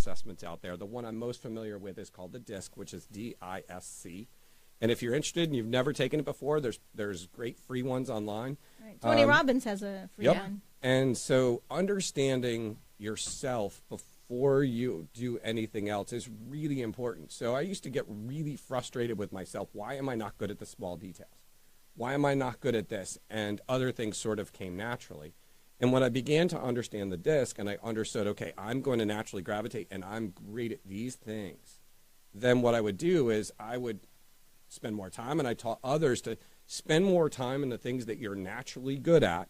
assessments out there. The one I'm most familiar with is called the DISC, which is DISC. And if you're interested and you've never taken it before, there's great free ones online. Right. Tony Robbins has a free one. And so understanding yourself before you do anything else is really important. So I used to get really frustrated with myself. Why am I not good at the small details? Why am I not good at this? And other things sort of came naturally. And when I began to understand the DISC and I understood, okay, I'm going to naturally gravitate and I'm great at these things, then what I would do is I would spend more time, and I taught others to spend more time in the things that you're naturally good at,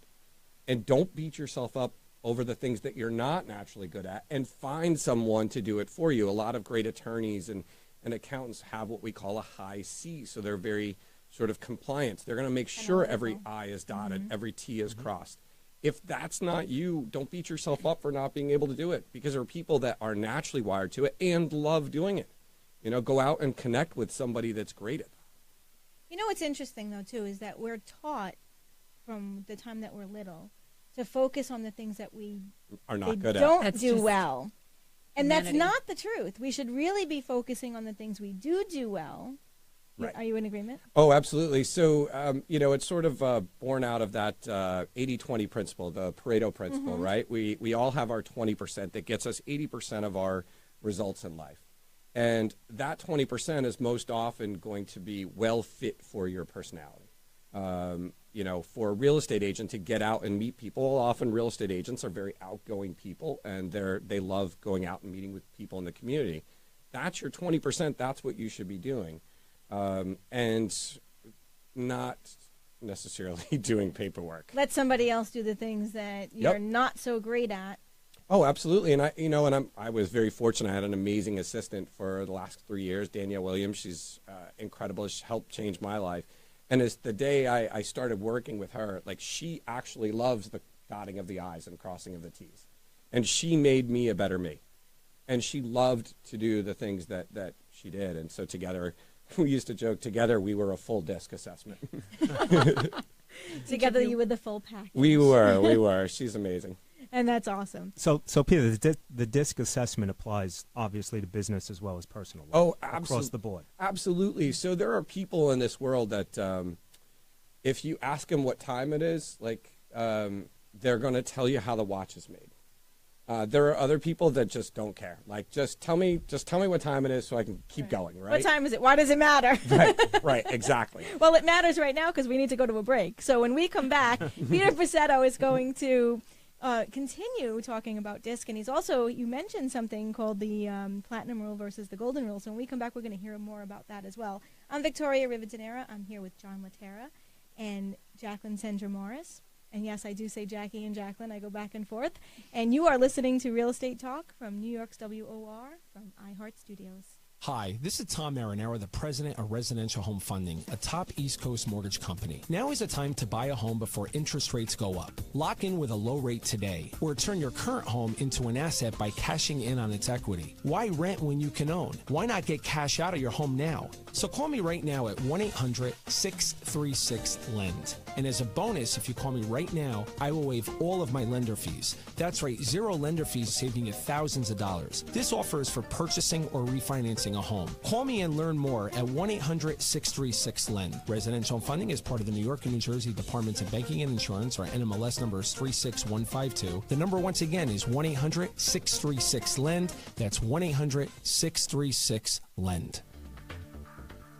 and don't beat yourself up over the things that you're not naturally good at, and find someone to do it for you. A lot of great attorneys and accountants have what we call a high C, so they're very sort of compliant. They're going to make sure every I is dotted, every T is crossed. If that's not you, don't beat yourself up for not being able to do it, because there are people that are naturally wired to it and love doing it. You know, go out and connect with somebody that's great at that. You know what's interesting, though, too, is that we're taught from the time that we're little to focus on the things that we are not good at. Don't do well. And that's not the truth. We should really be focusing on the things we do well. Right. Are you in agreement? Oh, absolutely. So, you know, it's sort of born out of that 80-20 principle, the Pareto principle, right? We all have our 20% that gets us 80% of our results in life. And that 20% is most often going to be well fit for your personality. You know, for a real estate agent to get out and meet people, often real estate agents are very outgoing people, and they love going out and meeting with people in the community. That's your 20%. That's what you should be doing. And not necessarily doing paperwork. Let somebody else do the things that you're not so great at. Oh, absolutely. And I was very fortunate. I had an amazing assistant for the last 3 years, Danielle Williams. She's incredible. She helped change my life. And as the day I started working with her, like, she actually loves the dotting of the I's and crossing of the T's. And she made me a better me. And she loved to do the things that she did. And so together, we used to joke, together we were a full DISC assessment. Together you were the full package. We were. She's amazing. And that's awesome. So Peter, the DISC assessment applies obviously to business as well as personal life. Oh, across the board. Absolutely. So there are people in this world that if you ask them what time it is, like they're going to tell you how the watch is made. There are other people that just don't care. Like, just tell me what time it is so I can keep going, right? What time is it? Why does it matter? Right, exactly. Well, it matters right now because we need to go to a break. So when we come back, Peter Frassetto is going to continue talking about DISC, and he's also, you mentioned something called the Platinum Rule versus the Golden Rule. So when we come back, we're going to hear more about that as well. I'm Victoria Rivadeneira. I'm here with John Laterra and Jacqueline Sendra Morris. And yes, I do say Jackie and Jacqueline. I go back and forth. And you are listening to Real Estate Talk from New York's WOR from iHeart Studios. Hi, this is Tom Marinaro, the president of Residential Home Funding, a top East Coast mortgage company. Now is the time to buy a home before interest rates go up. Lock in with a low rate today, or turn your current home into an asset by cashing in on its equity. Why rent when you can own? Why not get cash out of your home now? So call me right now at 1-800-636-LEND. And as a bonus, if you call me right now, I will waive all of my lender fees. That's right, zero lender fees, saving you thousands of dollars. This offer is for purchasing or refinancing a home. Call me and learn more at 1-800-636-LEND. Residential funding is part of the New York and New Jersey Departments of Banking and Insurance. Our NMLS number is 36152. The number once again is 1-800-636-LEND. That's 1-800-636-LEND.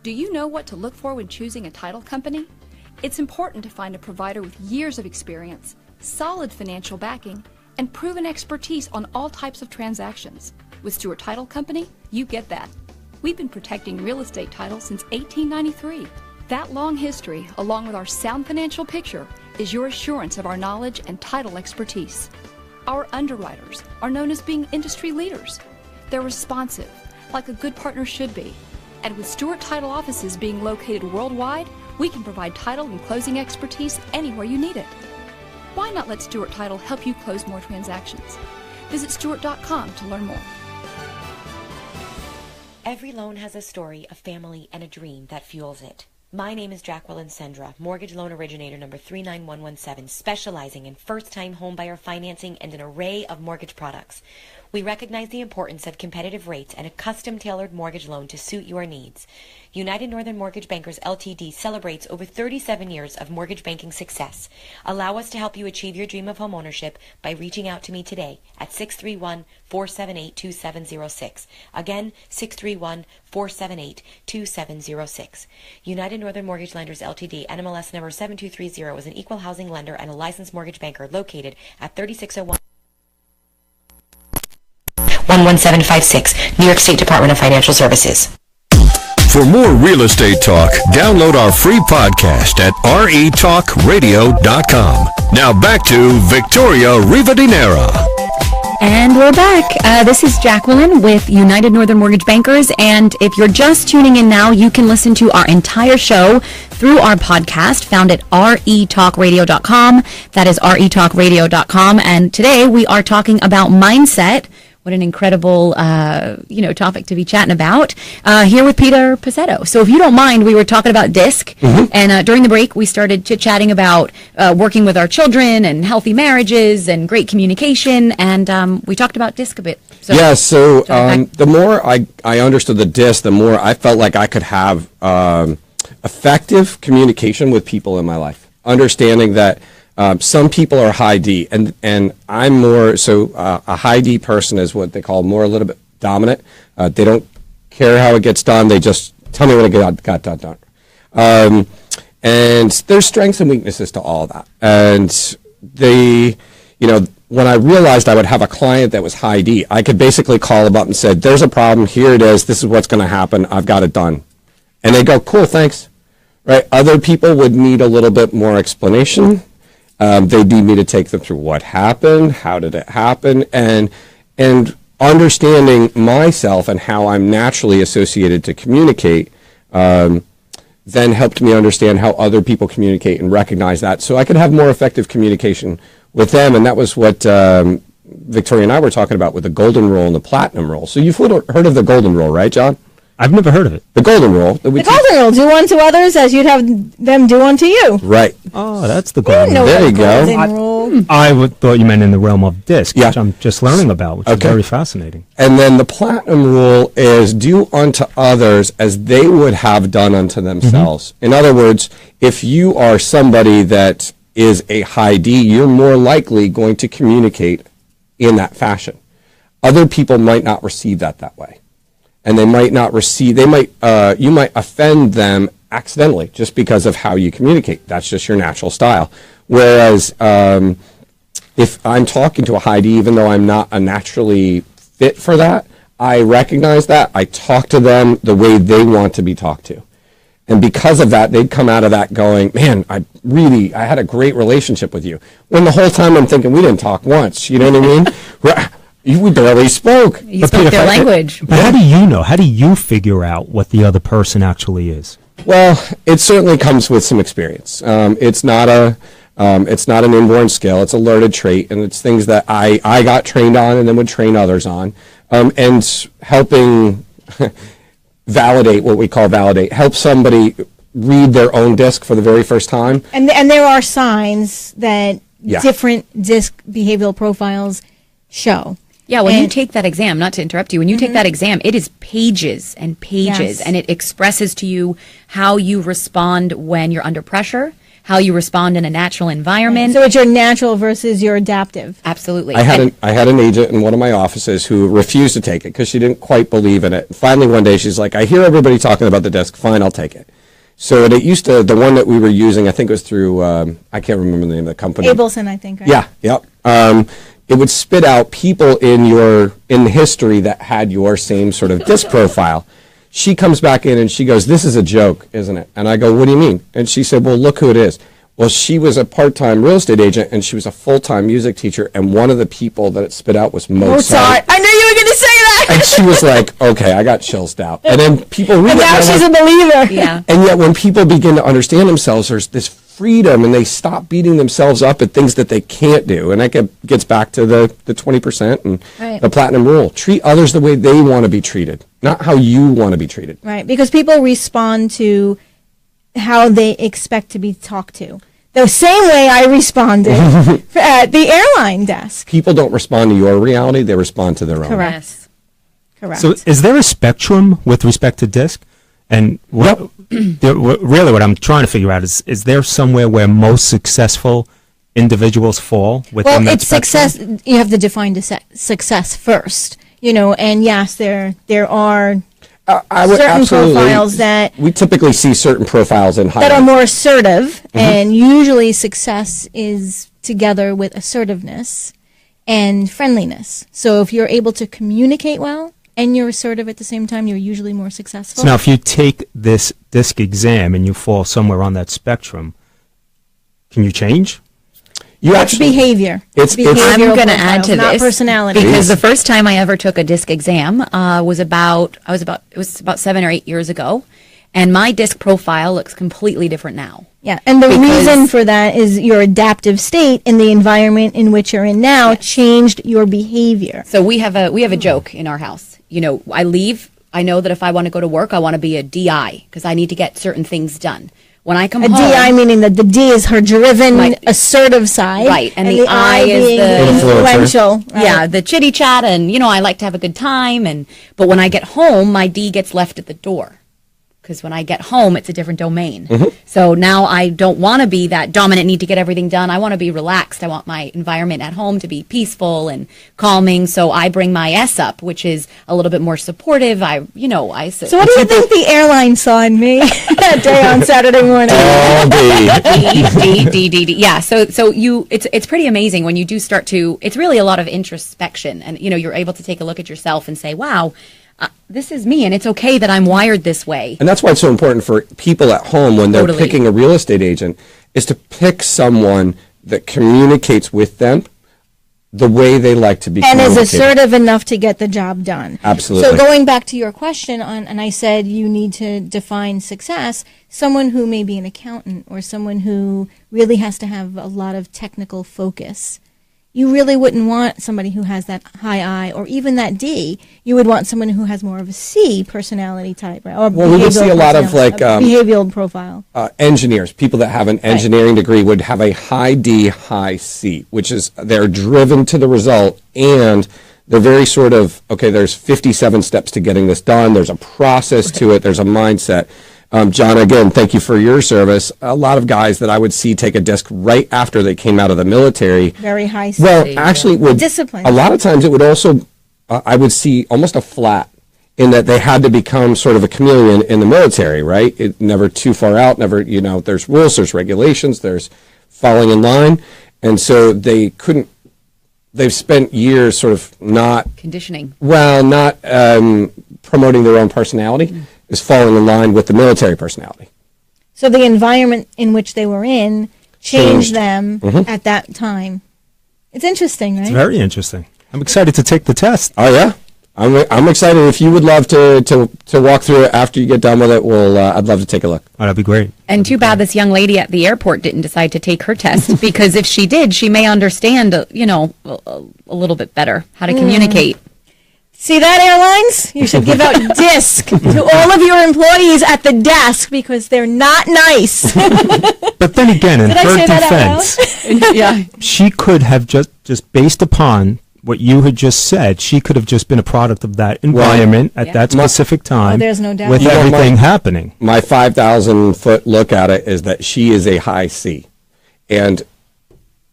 Do you know what to look for when choosing a title company? It's important to find a provider with years of experience, solid financial backing, and proven expertise on all types of transactions. With Stewart Title Company, you get that. We've been protecting real estate titles since 1893. That long history, along with our sound financial picture, is your assurance of our knowledge and title expertise. Our underwriters are known as being industry leaders. They're responsive, like a good partner should be. And with Stewart Title offices being located worldwide, we can provide title and closing expertise anywhere you need it. Why not let Stewart Title help you close more transactions? Visit Stewart.com to learn more. Every loan has a story, a family, and a dream that fuels it. My name is Jacqueline Sendra, mortgage loan originator number 39117, specializing in first-time homebuyer financing and an array of mortgage products. We recognize the importance of competitive rates and a custom-tailored mortgage loan to suit your needs. United Northern Mortgage Bankers Ltd. celebrates over 37 years of mortgage banking success. Allow us to help you achieve your dream of homeownership by reaching out to me today at 631-478-2706. Again, 631-478-2706. United Northern Mortgage Lenders Ltd. NMLS number 7230 is an equal housing lender and a licensed mortgage banker located at 3601 11756, New York State Department of Financial Services. For more real estate talk, download our free podcast at retalkradio.com. Now back to Victoria Rivadeneira. And we're back. This is Jacqueline with United Northern Mortgage Bankers. And if you're just tuning in now, you can listen to our entire show through our podcast found at retalkradio.com. That is retalkradio.com. And today we are talking about mindset. What an incredible, topic to be chatting about here with Peter Pacetto. So if you don't mind, we were talking about DISC, and during the break, we started chit-chatting about working with our children and healthy marriages and great communication, and we talked about DISC a bit. So, the more I understood the DISC, the more I felt like I could have effective communication with people in my life, understanding that some people are high D, and I'm more, a high D person is what they call more a little bit dominant. They don't care how it gets done. They just tell me when it got done. And there's strengths and weaknesses to all of that. And when I realized I would have a client that was high D, I could basically call them up and said, there's a problem, here it is, this is what's going to happen, I've got it done. And they go, cool, thanks. Right? Other people would need a little bit more explanation. They need me to take them through what happened, how did it happen, and understanding myself and how I'm naturally associated to communicate then helped me understand how other people communicate and recognize that so I could have more effective communication with them. And that was what Victoria and I were talking about with the golden rule and the platinum rule. So you've heard of the golden rule, right, John? I've never heard of it. The golden rule. The golden rule, do unto others as you'd have them do unto you. Right. Oh, that's the golden rule. There you go. I thought you meant in the realm of DISC, which I'm just learning about, which is very fascinating. And then the platinum rule is do unto others as they would have done unto themselves. In other words, if you are somebody that is a high D, you're more likely going to communicate in that fashion. Other people might not receive that way. And they might not receive, you might offend them accidentally just because of how you communicate. That's just your natural style. Whereas if I'm talking to a high D, even though I'm not a naturally fit for that, I recognize that. I talk to them the way they want to be talked to. And because of that, they'd come out of that going, man, I had a great relationship with you. When the whole time I'm thinking, we didn't talk once, you know what I mean? We barely spoke. You spoke their language. But how do you know? How do you figure out what the other person actually is? Well, it certainly comes with some experience. It's not an inborn skill. It's a learned trait, and it's things that I got trained on and then would train others on. And helping validate, what we call validate, help somebody read their own DISC for the very first time. And there are signs that different DISC behavioral profiles show. Yeah, when you take that exam, not to interrupt you, when you take that exam, it is pages and pages, and it expresses to you how you respond when you're under pressure, how you respond in a natural environment. So it's your natural versus your adaptive. Absolutely. I had an agent in one of my offices who refused to take it because she didn't quite believe in it. Finally, one day, she's like, I hear everybody talking about the DISC. Fine, I'll take it. So it used to, the one that we were using, I think it was through, I can't remember the name of the company. Abelson, I think, right? Yeah, yep. It would spit out people in history that had your same sort of DISC profile. She comes back in and she goes, this is a joke, isn't it? And I go, what do you mean? And she said, well, look who it is. Well, she was a part-time real estate agent and she was a full-time music teacher, and one of the people that it spit out was Mozart. I knew you were going to say that. And she was like, okay, I got chills out. And then people read and it. now she's a believer. Yeah. And yet when people begin to understand themselves, there's this freedom, and they stop beating themselves up at things that they can't do. And that gets back to the 20% and the platinum rule. Treat others the way they want to be treated, not how you want to be treated. Right, because people respond to how they expect to be talked to. The same way I responded at the airline desk. People don't respond to your reality; they respond to their own. Correct. Yes. Correct. So is there a spectrum with respect to DISC? And really what I'm trying to figure out is there somewhere where most successful individuals fall within that it's spectrum? success. You have to define success first, and yes, there are I would certain absolutely. profiles that We typically see certain profiles in higher. are more assertive, and usually success is together with assertiveness and friendliness. So if you're able to communicate well and you're assertive at the same time, you're usually more successful. So now if you take this DISC exam and you fall somewhere on that spectrum, can you change? You It's actually, behavior. It's- it's- I'm Behavioral going to add profiles, to not this personality. because the first time I ever took a DISC exam was about 7 or 8 years ago, and my DISC profile looks completely different now. Yeah, and the Because- reason for that is your adaptive state in the environment in which you're in now changed your behavior. So we have a joke in our house. I leave. I know that if I want to go to work, I want to be a DI because I need to get certain things done. When I come A home, DI meaning that the D is her driven, Right. assertive side, Right, and the I is being the- influential. Right. yeah, the chitty chat, and I like to have a good time. But when I get home, my D gets left at the door. Because when I get home, it's a different domain. So now I don't want to be that dominant, need to get everything done. I want to be relaxed. I want my environment at home to be peaceful and calming. So I bring my S up, which is a little bit more supportive. So what do you think the airline saw in me that day on Saturday morning? D. Yeah. So it's pretty amazing when you do start to. It's really a lot of introspection, and you're able to take a look at yourself and say, "Wow, this is me, and it's okay that I'm wired this way." And that's why it's so important for people at home when they're Totally. picking a real estate agent is to pick someone that communicates with them the way they like to be And is communicated. assertive enough to get the job done. Absolutely. So going back to your question and I said you need to define success, someone who may be an accountant or someone who really has to have a lot of technical focus. You really wouldn't want somebody who has that high I or even that D. You would want someone who has more of a C personality type, right? Or Well, we would see a lot of, personality, behavioral profile. Engineers, people that have an engineering degree would have a high D, high C, which is they're driven to the result and they're very sort of, okay, there's 57 steps to getting this done. There's a process to it. There's a mindset. John, again, thank you for your service. A lot of guys that I would see take a DISC right after they came out of the military. Very high C. Well, actually, it would Discipline. a lot of times it would also, I would see almost a flat in that they had to become sort of a chameleon in the military, right? It never too far out, never, there's rules, there's regulations, there's falling in line. And so they couldn't, they've spent years sort of not Conditioning. promoting their own personality, is falling in line with the military personality. So the environment in which they were in changed Changed. them at that time. It's interesting, right? It's very interesting. I'm excited to take the test. Oh yeah, I'm excited. If you would love to walk through it after you get done with it, I'd love to take a look. Oh, that'd be great. And too bad this young lady at the airport didn't decide to take her test because if she did, she may understand, a little bit better how to communicate. See that, airlines? You should give out DISC to all of your employees at the desk because they're not nice. But then again, in Did I her say that out defense, Yeah. she could have just based upon what you had just said, she could have just been a product of that environment at Yeah. that specific time. Oh, there's no doubt. With You know, everything my- happening. My 5,000-foot look at it is that she is a high C, and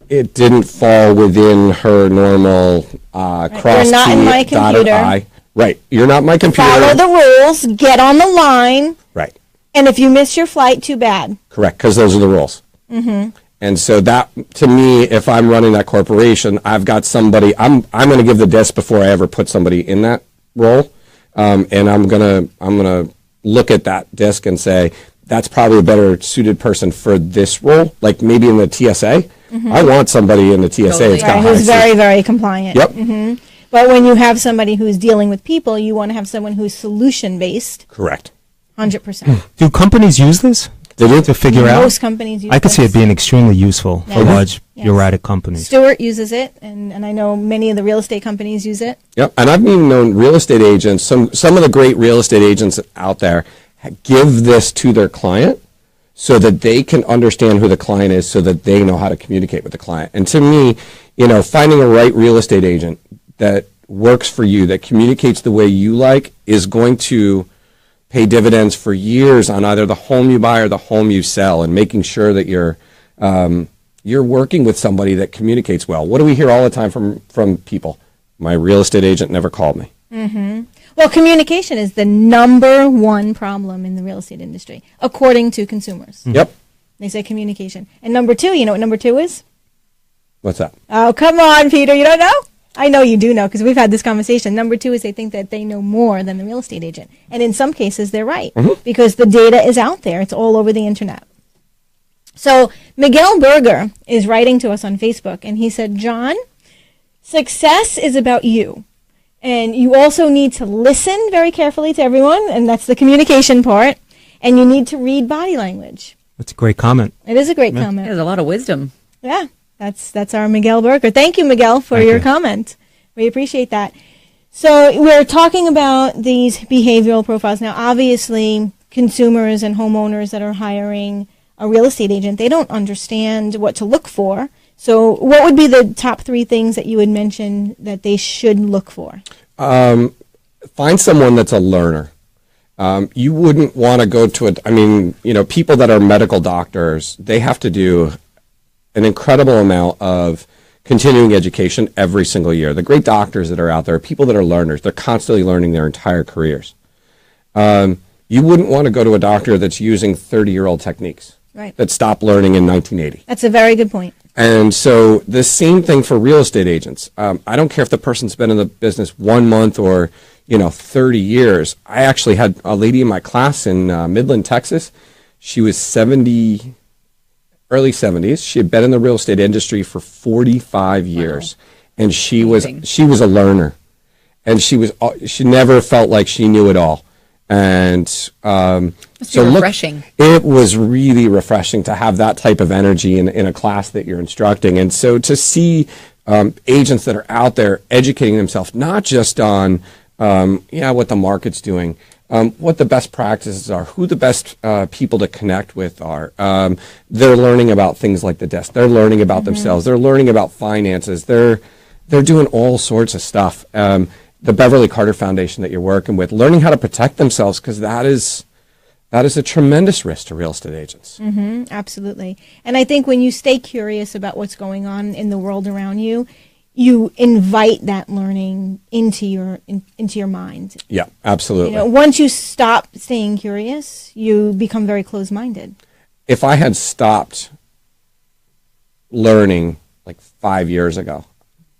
it didn't fall within her normal cross You're not T, in my dotted computer. I. Right. You're not my computer. Follow the rules, get on the line, Right. and if you miss your flight, too bad. Correct, because those are the rules. Mm-hmm. And so that, to me, if I'm running that corporation, I've got somebody. I'm going to give the DISC before I ever put somebody in that role, and I'm gonna look at that DISC and say that's probably a better suited person for this role. Like maybe in the TSA, I want somebody in the TSA Totally. that's got Right, high who's C. very, very compliant. Yep. But when you have somebody who's dealing with people, you want to have someone who's solution-based, Correct. 100%. Do companies use this Did you? to figure out? Most companies use I could see this. it being extremely useful for Yes. large Yes. bureaucratic companies. Stewart uses it, and I know many of the real estate companies use it. Yep, and I've even known real estate agents. Some of the great real estate agents out there give this to their client so that they can understand who the client is, so that they know how to communicate with the client. And to me, finding a right real estate agent that works for you, that communicates the way you like, is going to pay dividends for years on either the home you buy or the home you sell, and making sure that you're working with somebody that communicates well. What do we hear all the time from people? My real estate agent never called me. Mm-hmm. Well, communication is the number one problem in the real estate industry, according to consumers. Yep. They say communication. And number two, you know what number two is? What's that? Oh, come on, Peter. You don't know? I know you do know, because we've had this conversation. Number two is they think that they know more than the real estate agent. And in some cases, they're right, because the data is out there. It's all over the internet. So Miguel Berger is writing to us on Facebook, and he said, John, success is about you. And you also need to listen very carefully to everyone, and that's the communication part. And you need to read body language. That's a great comment. It is a great comment. There's a lot of wisdom. Yeah, that's our Miguel Berger. Thank you, Miguel, for your comment. We appreciate that. So we're talking about these behavioral profiles. Now, obviously, consumers and homeowners that are hiring a real estate agent, they don't understand what to look for. So what would be the top three things that you would mention that they should look for? Find someone that's a learner. You wouldn't want to go to people that are medical doctors, they have to do an incredible amount of continuing education every single year. The great doctors that are out there are people that are learners. They're constantly learning their entire careers. You wouldn't want to go to a doctor that's using 30-year-old techniques that stopped learning in 1980. That's a very good point. And so the same thing for real estate agents. I don't care if the person's been in the business 1 month or 30 years. I actually had a lady in my class in Midland, Texas. She was 70, early 70s. She had been in the real estate industry for 45 years, and she was a learner, and she never felt like she knew it all. And refreshing. It was really refreshing to have that type of energy in a class that you're instructing. And so to see agents that are out there educating themselves, not just on what the market's doing, what the best practices are, who the best people to connect with are. They're learning about things like the desk. They're learning about themselves. They're learning about finances. They're doing all sorts of stuff. The Beverly Carter Foundation that you're working with, learning how to protect themselves, because that is a tremendous risk to real estate agents. Mm-hmm, absolutely. And I think when you stay curious about what's going on in the world around you, you invite that learning into your mind. Yeah, absolutely. Once you stop staying curious, you become very closed-minded. If I had stopped learning like 5 years ago,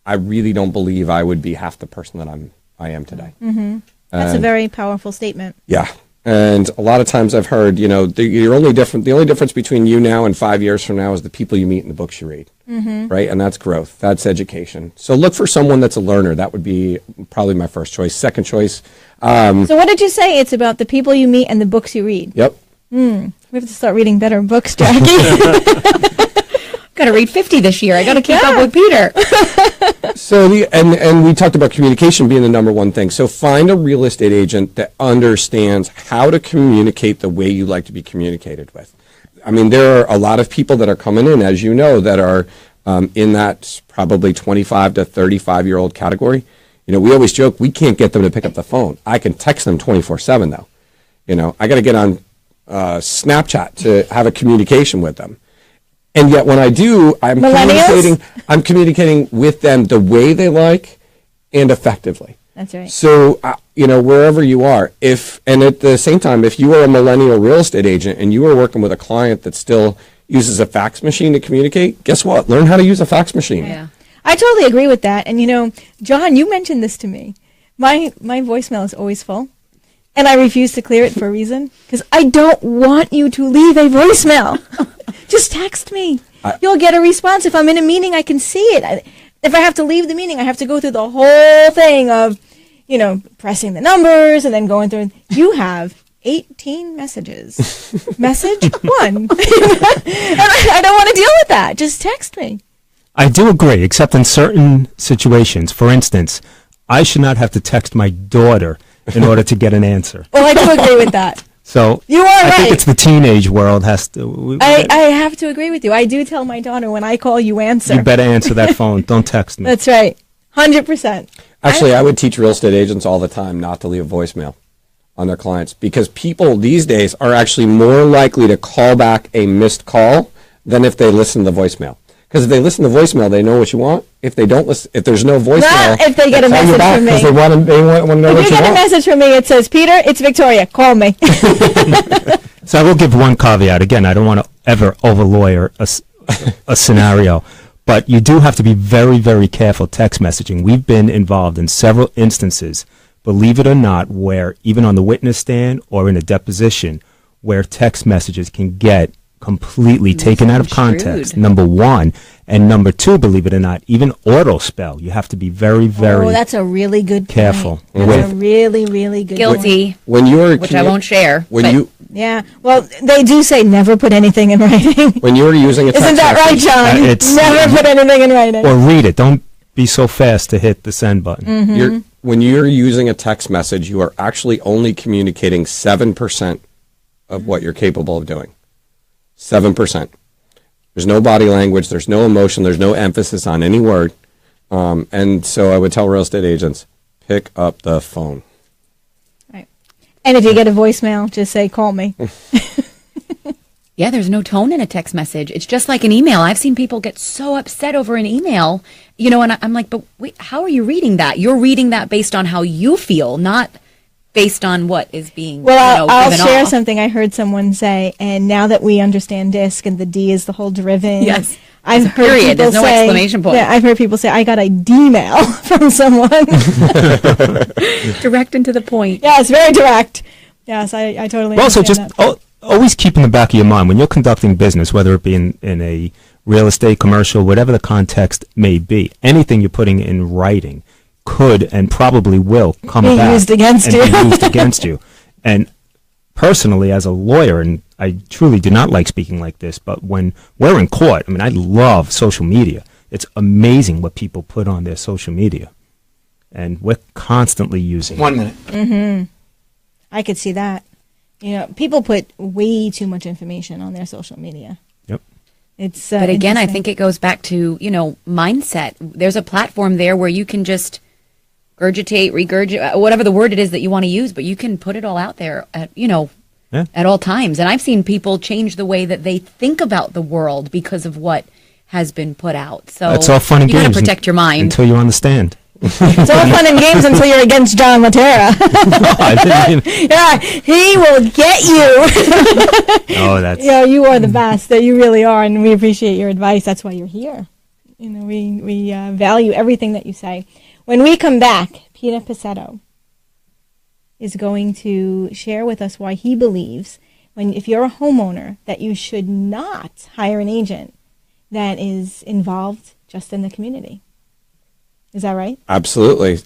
I really don't believe I would be half the person that I am today. Mm-hmm. That's a very powerful statement. Yeah. And a lot of times I've heard, the only difference between you now and 5 years from now is the people you meet and the books you read, right? And that's growth. That's education. So look for someone that's a learner. That would be probably my first choice. Second choice. So what did you say? It's about the people you meet and the books you read. Yep. We have to start reading better books, Jackie. Got to read 50 this year. I got to keep up with Peter. So and we talked about communication being the number one thing. So find a real estate agent that understands how to communicate the way you like to be communicated with. I mean, there are a lot of people that are coming in, as you know, that are in that probably 25 to 35-year-old category. We always joke we can't get them to pick up the phone. I can text them 24/7 though. I got to get on Snapchat to have a communication with them. And yet when I do, I'm communicating with them the way they like and effectively. That's right. So, wherever you are, and at the same time, if you are a millennial real estate agent and you are working with a client that still uses a fax machine to communicate, guess what? Learn how to use a fax machine. Yeah. I totally agree with that. And, John, you mentioned this to me. My voicemail is always full. And I refuse to clear it for a reason, because I don't want you to leave a voicemail. Just text me. You'll get a response. If I'm in a meeting, I can see it. If I have to leave the meeting, I have to go through the whole thing of, pressing the numbers and then going through. You have 18 messages. Message 1. And I don't want to deal with that. Just text me. I do agree, except in certain situations. For instance, I should not have to text my daughter in order to get an answer. Well, I do agree with that. So You are I right. think it's the teenage world has to. I have to agree with you. I do tell my daughter when I call you answer. You better answer that phone. Don't text me. That's right. 100%. Actually, I would teach real estate agents all the time not to leave a voicemail on their clients, because people these days are actually more likely to call back a missed call than if they listen to the voicemail. Because if they listen to voicemail, they know what you want. If they don't listen, if there's no voicemail, Well, if they get a call you message back from me. 'cause they want to know If what you you get a want. message from me, it says, Peter, it's Victoria. Call me. So I will give one caveat. Again, I don't want to ever over-lawyer a scenario, but you do have to be very, very careful text messaging. We've been involved in several instances, believe it or not, where even on the witness stand or in a deposition, where text messages can get completely taken out of context, Misconstrued. number one. And number two, believe it or not, even auto spell. You have to be very, very Oh, that's a really good point. careful. That's with- a really, really good point. Guilty, When you are which I won't share. when but you Yeah. Well, they do say never put anything in writing. when you are using a text Isn't that right, message, John? it's- Never put anything in writing. or read it. Don't be so fast to hit the send button. Mm-hmm. when you're using a text message, you are actually only communicating 7% of what you're capable of doing. 7%. There's no body language. There's no emotion. There's no emphasis on any word. And so I would tell real estate agents, pick up the phone. Right. And if you get a voicemail, just say, call me. Yeah, there's no tone in a text message. It's just like an email. I've seen people get so upset over an email, you know, and I'm like, but wait, how are you reading that? You're reading that based on how you feel, not based on what is being, Well, I'll given share off. something I heard someone say, and now that we understand DISC and the D is the whole driven. Yes. I've There's a heard period. people There's no say, exclamation point. Yeah, I've heard people say, I got a D-mail from someone. Direct and to the point. Yeah, it's very direct. Yes, I totally But also, understand just that. always keep in the back of your mind when you're conducting business, whether it be in a real estate, commercial, whatever the context may be, anything you're putting in writing could and probably will come Be back used against and you. be used against you. And personally, as a lawyer, and I truly do not like speaking like this, but when we're in court, I mean, I love social media. It's amazing what people put on their social media, and we're constantly using it. 1 minute. I could see that. You know, people put way too much information on their social media. Yep. It's But again, I interesting. think it goes back to, mindset. There's a platform there where you can just regurgitate, whatever the word it is that you want to use, but you can put it all out there at, at all times. And I've seen people change the way that they think about the world because of what has been put out. So It's all fun and you got games to protect your mind. until you're on the stand. It's all fun and games until you're against John Laterra. I didn't even- Yeah, he will get you. Oh, that's You are the best. That you really are, and we appreciate your advice. That's why you're here. We value everything that you say. When we come back, Peter Picetto is going to share with us why he believes if you're a homeowner that you should not hire an agent that is involved just in the community. Is that right? Absolutely.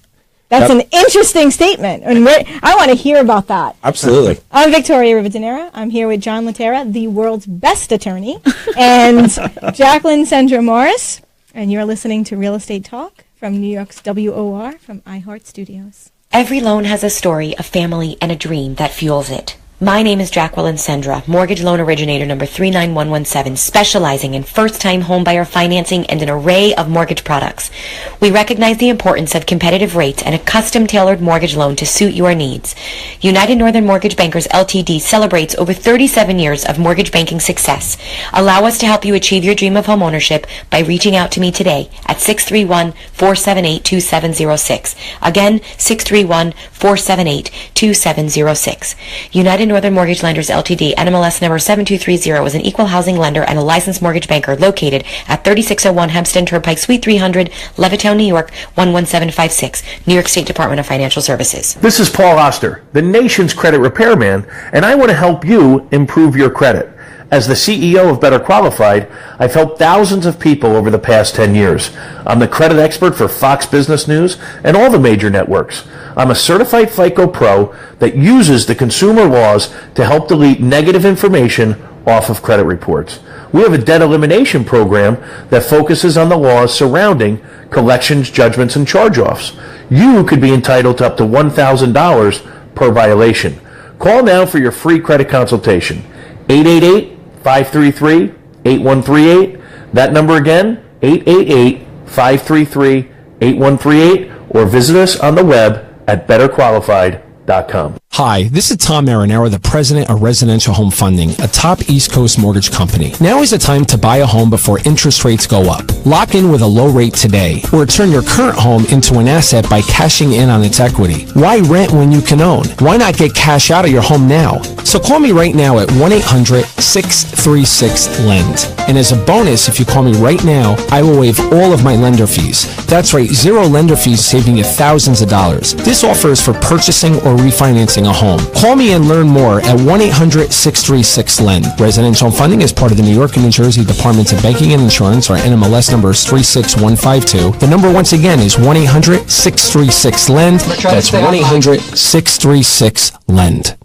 That's Yep. an interesting statement, and I want to hear about that. Absolutely. I'm Victoria Rivadeneira. I'm here with John Laterra, the world's best attorney, and Jacqueline Sandra Morris, and you're listening to Real Estate Talk from New York's WOR from iHeart Studios. Every loan has a story, a family, and a dream that fuels it. My name is Jacqueline Sendra, mortgage loan originator number 39117, specializing in first-time homebuyer financing and an array of mortgage products. We recognize the importance of competitive rates and a custom-tailored mortgage loan to suit your needs. United Northern Mortgage Bankers Ltd. celebrates over 37 years of mortgage banking success. Allow us to help you achieve your dream of homeownership by reaching out to me today at 631-478-2706. Again, 631-478-2706. United Northern Mortgage Lenders Ltd. NMLS number 7230 is an equal housing lender and a licensed mortgage banker located at 3601 Hempstead Turnpike, Suite 300, Levittown, New York 11756, New York State Department of Financial Services. This is Paul Oster, the nation's credit repairman, and I want to help you improve your credit. As the CEO of Better Qualified, I've helped thousands of people over the past 10 years. I'm the credit expert for Fox Business News and all the major networks. I'm a certified FICO Pro that uses the consumer laws to help delete negative information off of credit reports. We have a debt elimination program that focuses on the laws surrounding collections, judgments, and charge-offs. You could be entitled to up to $1,000 per violation. Call now for your free credit consultation. 888-533-8138. That number again, 888-533-8138, or visit us on the web at betterqualified.com. Hi, this is Tom Marinaro, the president of Residential Home Funding, a top East Coast mortgage company. Now is the time to buy a home before interest rates go up. Lock in with a low rate today, or turn your current home into an asset by cashing in on its equity. Why rent when you can own? Why not get cash out of your home now? So call me right now at 1-800-636-LEND. And as a bonus, if you call me right now, I will waive all of my lender fees. That's right, zero lender fees, saving you thousands of dollars. This offer is for purchasing or refinancing a home. Call me and learn more at 1-800-636-LEND. Residential funding is part of the New York and New Jersey Departments of Banking and Insurance. Our NMLS number is 36152. The number once again is 1-800-636-LEND. That's 1-800-636-LEND.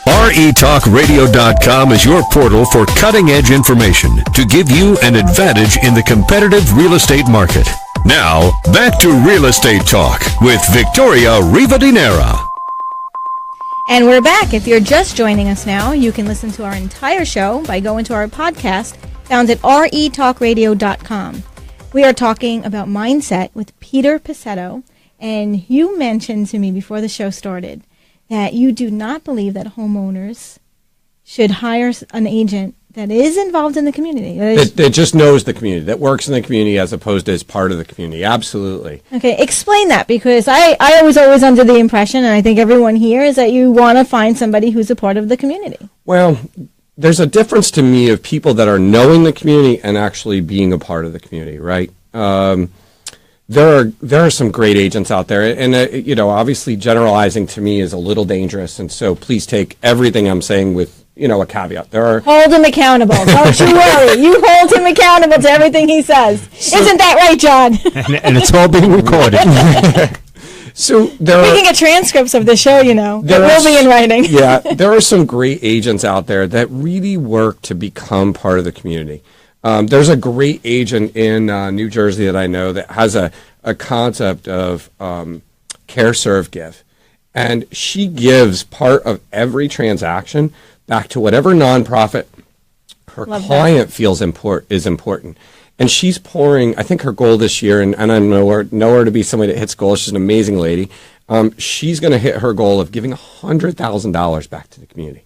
RETalkRadio.com is your portal for cutting-edge information to give you an advantage in the competitive real estate market. Now, back to Real Estate Talk with Victoria Rivadeneira. And we're back. If you're just joining us now, you can listen to our entire show by going to our podcast found at retalkradio.com. We are talking about mindset with Peter Picetto, and you mentioned to me before the show started that you do not believe that homeowners should hire an agent that is involved in the community. That just knows the community, that works in the community as opposed to as part of the community. Absolutely. Okay, explain that, because I was always under the impression, and I think everyone here, is that you want to find somebody who's a part of the community. Well, there's a difference to me of people that are knowing the community and actually being a part of the community, right? There are some great agents out there, and obviously generalizing to me is a little dangerous, and so please take everything I'm saying with a caveat. Hold him accountable. Don't you worry. You hold him accountable to everything he says. Isn't that right, John? and it's all being recorded. So we can get transcripts of the show, It will be in writing. Yeah, there are some great agents out there that really work to become part of the community. There's a great agent in New Jersey that I know that has a concept of care, serve, give. And she gives part of every transaction back to whatever nonprofit her client feels is important. And she's pouring, I think her goal this year, and I know her to be somebody that hits goals. She's an amazing lady. She's going to hit her goal of giving $100,000 back to the community.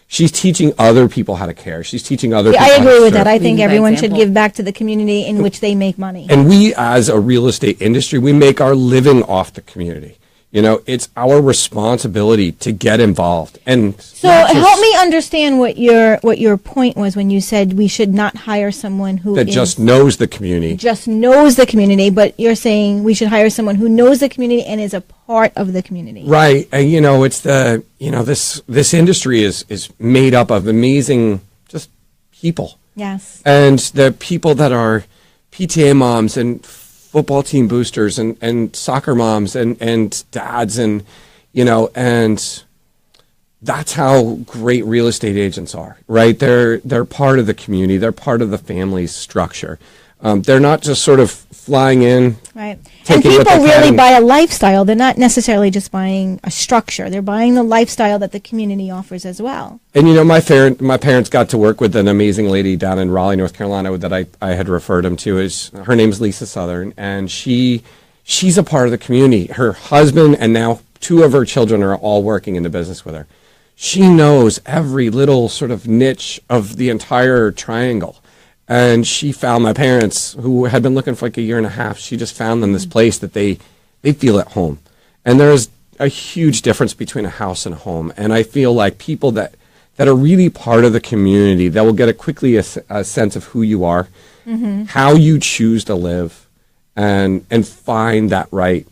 She's teaching other people how to care. She's teaching other people I how to agree with serve. that. I think everyone should give back to the community in which they make money. And we, as a real estate industry, we make our living off the community. It's our responsibility to get involved. And so help me understand what your point was when you said we should not hire someone who just knows the community. Just knows the community, but you're saying we should hire someone who knows the community and is a part of the community. Right. And it's this industry is made up of amazing just people. Yes. And the people that are PTA moms and football team boosters and soccer moms and dads and that's how great real estate agents are, right? They're part of the community. They're part of the family's structure. They're not just sort of flying in. Right. And people really buy a lifestyle. They're not necessarily just buying a structure. They're buying the lifestyle that the community offers as well. And my parents got to work with an amazing lady down in Raleigh, North Carolina that I had referred them to. Her name's Lisa Southern, and she's a part of the community. Her husband and now 2 of her children are all working in the business with her. She knows every little sort of niche of the entire triangle. And she found my parents, who had been looking for like a year and a half. She just found them this place that they feel at home. And there's a huge difference between a house and a home. And I feel like people that are really part of the community, that will get quickly a sense of who you are, how you choose to live, and find that right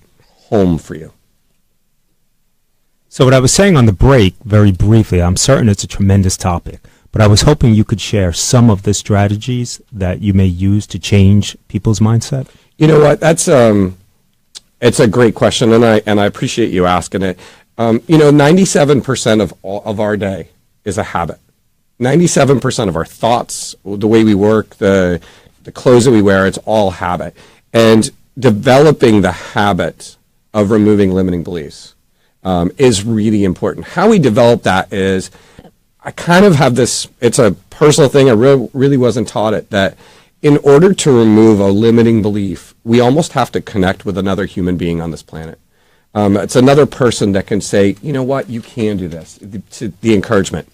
home for you. So what I was saying on the break, very briefly, I'm certain it's a tremendous topic. But I was hoping you could share some of the strategies that you may use to change people's mindset. You know what? That's it's a great question, and I appreciate you asking it. 97% of our day is a habit. 97% of our thoughts, the way we work, the clothes that we wear, it's all habit. And developing the habit of removing limiting beliefs is really important. How we develop that is, I kind of have this, it's a personal thing, I really wasn't taught it, that in order to remove a limiting belief, we almost have to connect with another human being on this planet. It's another person that can say, you know what, you can do this, the encouragement.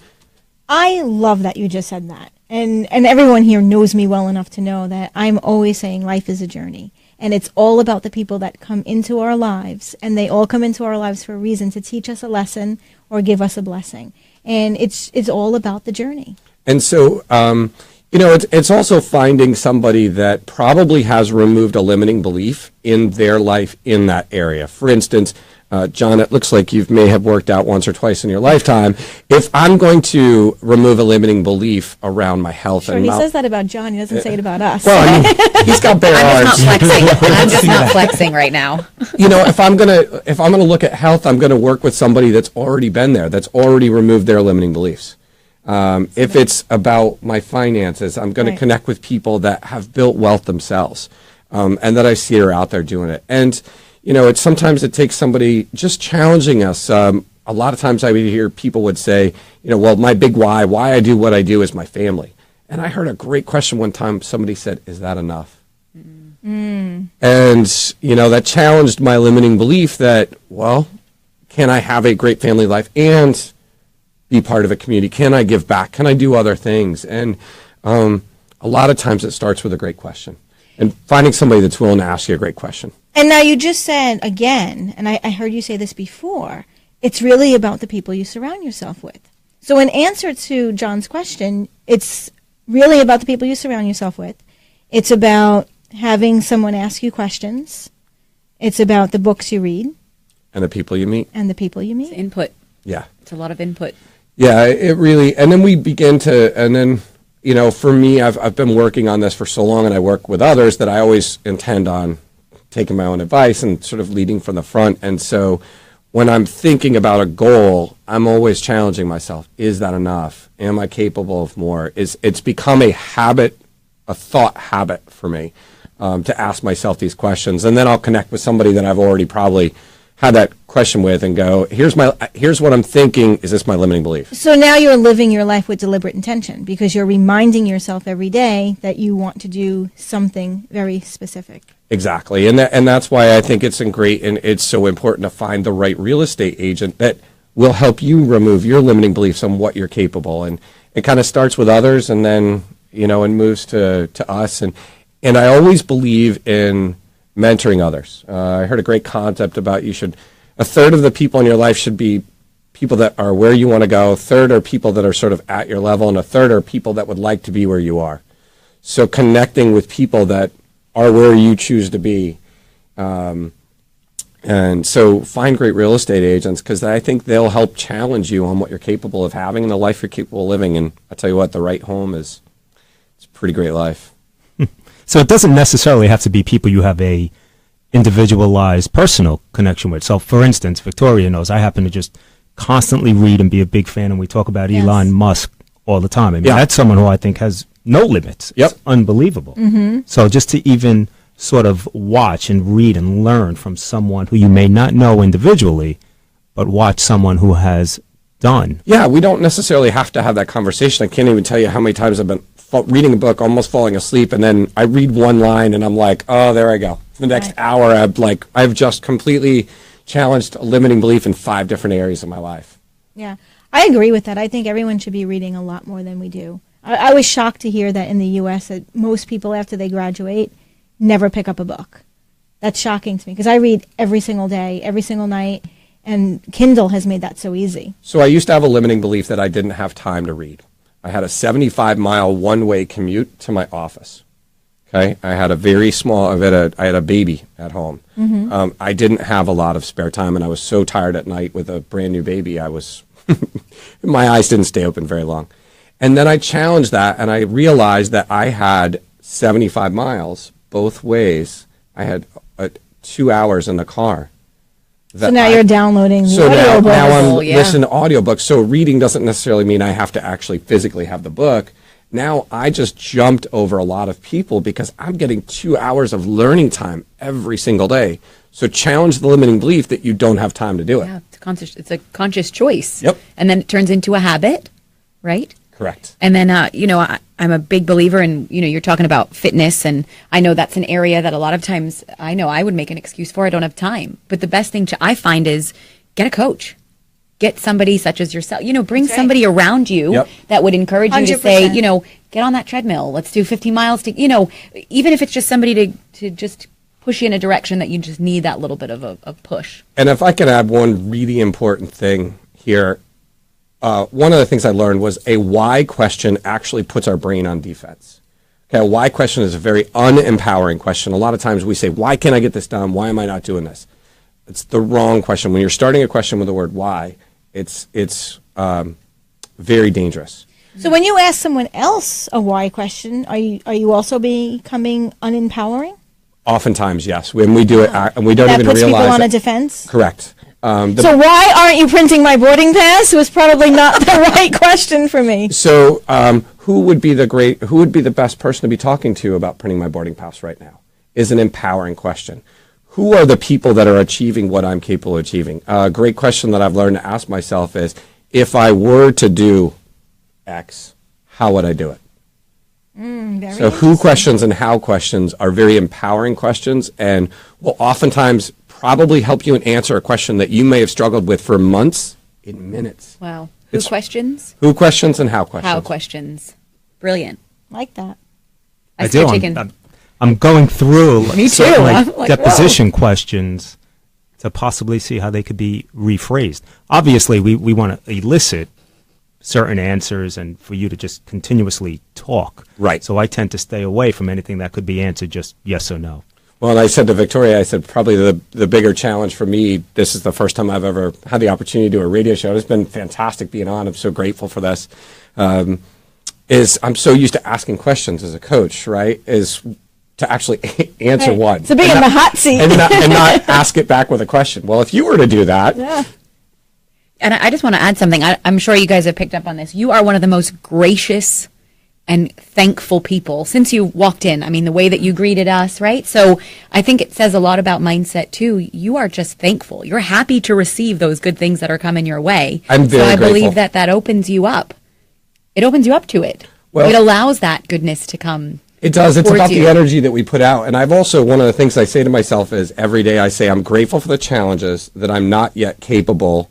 I love that you just said that. And everyone here knows me well enough to know that I'm always saying life is a journey. And it's all about the people that come into our lives. And they all come into our lives for a reason, to teach us a lesson or give us a blessing. And it's all about the journey. And so, it's also finding somebody that probably has removed a limiting belief in their life in that area. For instance, John, it looks like you may have worked out once or twice in your lifetime. If I'm going to remove a limiting belief around my health, sure, and he says that about John. He doesn't say it about us. Well, I mean, he's got bare arms. I'm just not flexing right now. If I'm gonna look at health, I'm gonna work with somebody that's already been there, that's already removed their limiting beliefs. If it's about my finances, I'm going to connect with people that have built wealth themselves, and that I see are out there doing it. And sometimes it takes somebody just challenging us. A lot of times I would hear people would say, well, my big why I do what I do is my family. And I heard a great question one time. Somebody said, is that enough? And, that challenged my limiting belief that, well, can I have a great family life and be part of a community? Can I give back? Can I do other things? And a lot of times it starts with a great question and finding somebody that's willing to ask you a great question. And now you just said again, and I heard you say this before, it's really about the people you surround yourself with. So in answer to John's question, it's really about the people you surround yourself with. It's about having someone ask you questions. It's about the books you read. And the people you meet. And the people you meet. It's input. Yeah. It's a lot of input. Yeah, it really, and then we begin to, and then, for me, I've been working on this for so long, and I work with others that I always intend on taking my own advice and sort of leading from the front. And so when I'm thinking about a goal, I'm always challenging myself. Is that enough? Am I capable of more? It's become a habit, a thought habit for me, to ask myself these questions. And then I'll connect with somebody that I've already probably had that question with and go, here's what I'm thinking. Is this my limiting belief? So now you're living your life with deliberate intention, because you're reminding yourself every day that you want to do something very specific. Exactly. And that's why I think it's great, and it's so important to find the right real estate agent that will help you remove your limiting beliefs on what you're capable. And it kind of starts with others, and then, and moves to us. And I always believe in mentoring others. I heard a great concept about a third of the people in your life should be people that are where you want to go, a third are people that are sort of at your level, and a third are people that would like to be where you are. So connecting with people that are where you choose to be. And so find great real estate agents, because I think they'll help challenge you on what you're capable of having and the life you're capable of living. And I tell you what, the right home it's a pretty great life. So it doesn't necessarily have to be people you have a individualized personal connection with. So, for instance, Victoria knows I happen to just constantly read and be a big fan, and we talk about Elon Musk all the time. I mean, that's someone who I think has no limits. Yep. It's unbelievable. Mm-hmm. So just to even sort of watch and read and learn from someone who you may not know individually, but watch someone who has done. Yeah, we don't necessarily have to have that conversation. I can't even tell you how many times I've been reading a book, almost falling asleep, and then I read one line and I'm like, oh, there I go. For the next hour, I've just completely challenged a limiting belief in 5 different areas of my life. Yeah, I agree with that. I think everyone should be reading a lot more than we do. I was shocked to hear that in the U.S. that most people, after they graduate, never pick up a book. That's shocking to me, because I read every single day, every single night, and Kindle has made that so easy. So I used to have a limiting belief that I didn't have time to read. I had a 75-mile one-way commute to my office. Okay, I had a very small. I had a baby at home. Mm-hmm. I didn't have a lot of spare time, and I was so tired at night with a brand new baby. My eyes didn't stay open very long. And then I challenged that, and I realized that I had 75 miles both ways. I had 2 hours in the car. So now you're downloading the audiobooks. Now I'm listening to audiobooks. So reading doesn't necessarily mean I have to actually physically have the book. Now I just jumped over a lot of people because I'm getting 2 hours of learning time every single day. So challenge the limiting belief that you don't have time to do it. Yeah, it's a conscious choice. Yep. And then it turns into a habit, right? Correct. And then, I'm a big believer in, you're talking about fitness, and I know that's an area that a lot of times I know I would make an excuse for. I don't have time. But the best thing I find is get a coach. Get somebody such as yourself, bring somebody around you that would encourage you to 100%. say, get on that treadmill. Let's do 50 miles to, even if it's just somebody to just push you in a direction that you just need that little bit of a push. And if I can add one really important thing here, one of the things I learned was a why question actually puts our brain on defense. Okay, a why question is a very unempowering question. A lot of times we say, why can't I get this done? Why am I not doing this? It's the wrong question. When you're starting a question with the word why, it's very dangerous. So when you ask someone else a why question, are you also becoming unempowering? Oftentimes, yes. When we do it, and we don't That even puts realize people on it. a defense? Correct. So why aren't you printing my boarding pass was probably not the right question for me. So who would be the best person to be talking to about printing my boarding pass right now is an empowering question. Who are the people that are achieving what I'm capable of achieving? A great question that I've learned to ask myself is, if I were to do X, how would I do it? So who questions and how questions are very empowering questions and will oftentimes probably help you answer a question that you may have struggled with for months in minutes. Wow. Who questions? Who questions and how questions. How questions. Brilliant. Like that. I do. I'm going through Me too. I'm like, deposition questions to possibly see how they could be rephrased. Obviously, we want to elicit certain answers and for you to just continuously talk. Right. So I tend to stay away from anything that could be answered just yes or no. Well, and I said to Victoria, I said probably the bigger challenge for me, this is the first time I've ever had the opportunity to do a radio show. It's been fantastic being on. I'm so grateful for this. Is I'm so used to asking questions as a coach, right? Is to actually answer one. So being in the hot seat. and not ask it back with a question. Well, if you were to do that. Yeah. And I just want to add something. I'm sure you guys have picked up on this. You are one of the most gracious and thankful people since you walked in. I mean, the way that you greeted us, right? So I think it says a lot about mindset too. You are just thankful. You're happy to receive those good things that are coming your way. I'm very So I grateful. believe that opens you up. It opens you up to it. Well, it allows that goodness to come. It does. It's towards about you. the energy that we put out. And I've also, one of the things I say to myself is every day I say I'm grateful for the challenges that I'm not yet capable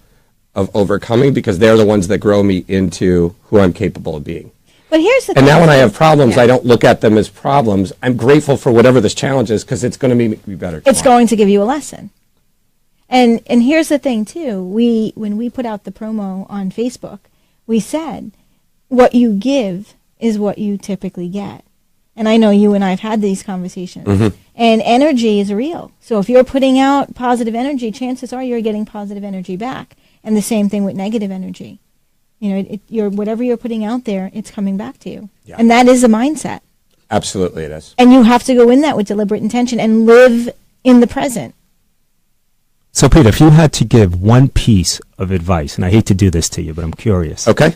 of overcoming because they're the ones that grow me into who I'm capable of being. But here's the And thing. now when I have problems, Yeah. I don't look at them as problems. I'm grateful for whatever this challenge is because it's going to make me better. It's tomorrow. going to give you a lesson. And here's the thing too. When we put out the promo on Facebook, we said what you give is what you typically get. And I know you and I have had these conversations. Mm-hmm. And energy is real. So if you're putting out positive energy, chances are you're getting positive energy back. And the same thing with negative energy. You know, whatever you're putting out there, it's coming back to you. Yeah. And that is a mindset. Absolutely it is. And you have to go in that with deliberate intention and live in the present. So, Peter, if you had to give one piece of advice, and I hate to do this to you, but I'm curious. Okay.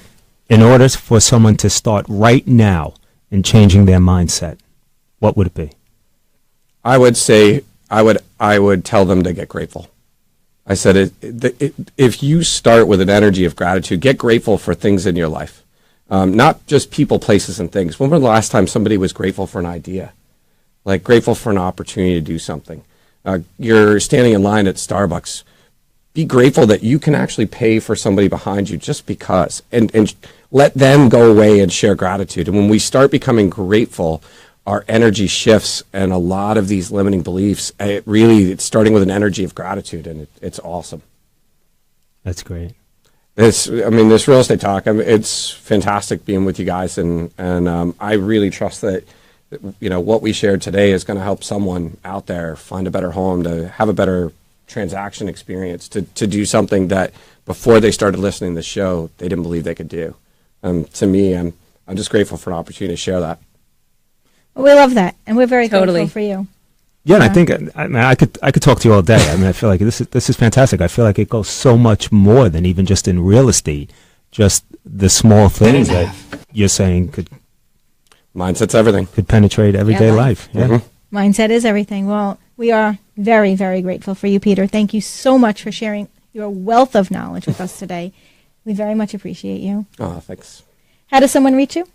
In order for someone to start right now in changing their mindset, what would it be? I would say I would tell them to get grateful. I said, if you start with an energy of gratitude, get grateful for things in your life, not just people, places, and things. When was the last time somebody was grateful for an idea, like grateful for an opportunity to do something? You're standing in line at Starbucks. Be grateful that you can actually pay for somebody behind you just because, and let them go away and share gratitude. And when we start becoming grateful, our energy shifts, and a lot of these limiting beliefs, it's starting with an energy of gratitude, and it's awesome. That's great. This real estate talk, it's fantastic being with you guys, and I really trust that, what we shared today is going to help someone out there find a better home, to have a better transaction experience, to do something that before they started listening to the show, they didn't believe they could do. To me, I'm just grateful for an opportunity to share that. Well, we love that, and we're very Totally. grateful for you. Yeah, and I think I could talk to you all day. I feel like this is fantastic. I feel like it goes so much more than even just in real estate. Just the small things that you're saying could Mindset's everything. penetrate everyday life. Yeah. Mm-hmm. Mindset is everything. Well, we are Very, very grateful for you, Peter. Thank you so much for sharing your wealth of knowledge with us today. We very much appreciate you. Oh, thanks. How does someone reach you?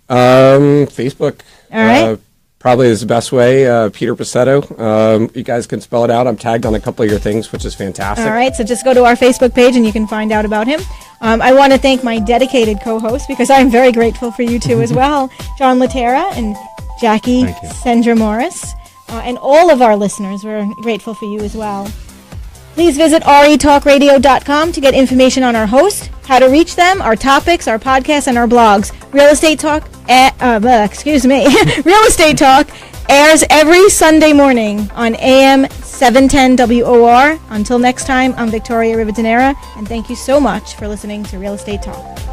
Facebook. All right. Probably is the best way. Peter Pacetto. You guys can spell it out. I'm tagged on a couple of your things, which is fantastic. All right, so just go to our Facebook page and you can find out about him. I want to thank my dedicated co-hosts because I'm very grateful for you two as well, John Laterra and Jackie Sandra Morris, and all of our listeners. We're grateful for you as well. Please visit retalkradio.com to get information on our hosts, how to reach them, our topics, our podcasts, and our blogs. Real Estate Talk, Real Estate Talk airs every Sunday morning on AM 710 WOR. Until next time, I'm Victoria Rivadeneira, and thank you so much for listening to Real Estate Talk.